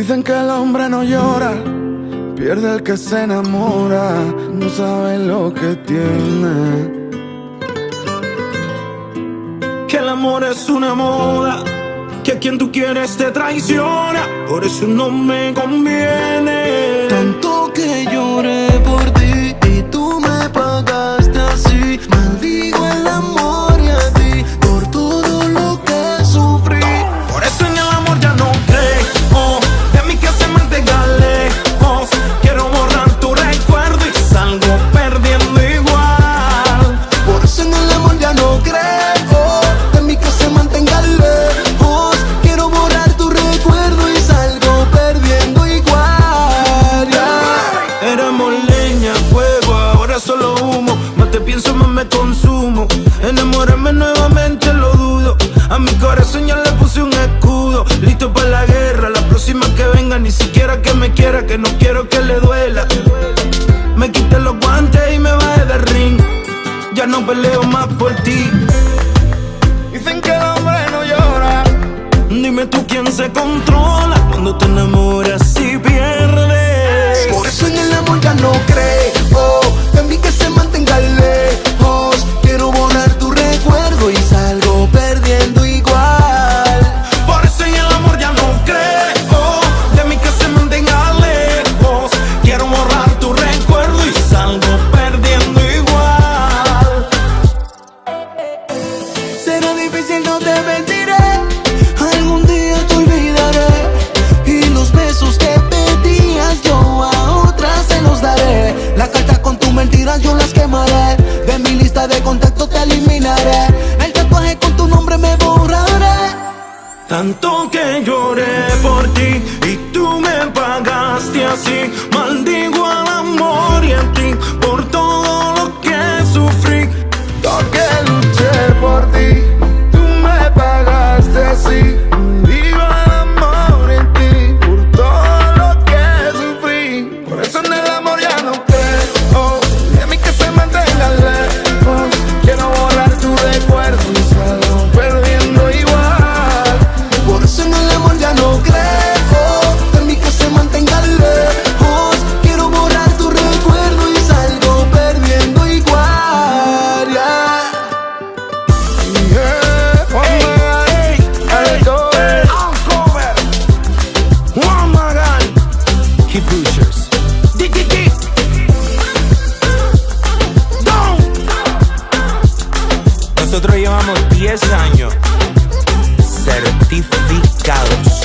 Dicen que el hombre no llora, pierde el que se enamora, no sabe lo que tiene. Que el amor es una moda, que a quien tú quieres te traiciona, por eso no me conviene. Tanto que lloré por ti y tú me pagaste así. Maldigo el amor y a ti por todo lo que sufrí. Por eso en el amor ya no creo, de mí que se mantenga lejos. Quiero borrar tu recuerdo y salgo perdiendo igual. Por eso en el amor ya no creo, de mí que se mantenga lejos. Quiero borrar tu recuerdo y salgo perdiendo igual, yeah. Éramos leña, fuego, ahora solo humo. Más te pienso, más me consumo. Enamorarme nuevamente lo dudo. A mi corazón ya le puse un escudo. Listo para la guerra, la próxima que venga. Ni siquiera que me quiera, que no quiero que le duela. Me quité los guantes y me bajé del ring. Ya no peleo más por ti. Dicen que el hombre no llora. Dime tú quién se controla cuando te enamoras y pierdes. Por eso en el amor ya no creo, de mí que se mantenga lejos. Quiero borrar tu recuerdo y salgo perdiendo igual. Por eso en el amor ya no creo, de mí que se mantenga lejos. Quiero borrar tu recuerdo y salgo perdiendo igual. Será difícil, no te mentiré, algún día te olvidaré. Y los besos que pedías yo a otras se los daré. Las cartas con tus mentiras yo las quemaré. De mi lista de contactos te eliminaré. El tatuaje con tu nombre me borraré. Tanto que lloré por ti y tú me pagaste así. Maldigo al amor y a ti por todo lo que sufrí. Todo que luché por ti, tú me pagaste así. Digo el amor en ti, por todo lo que sufrí. Por eso en el amor ya no creo, de mí que se mantenga lejos. Quiero borrar tu recuerdo y salgo perdiendo igual. Por eso en el amor ya no creo, de mí que se mantenga lejos. Quiero borrar tu recuerdo y salgo perdiendo igual, yeah. Yeah, One Magan, Kid Pushers, Nosotros llevamos 10 años certificados.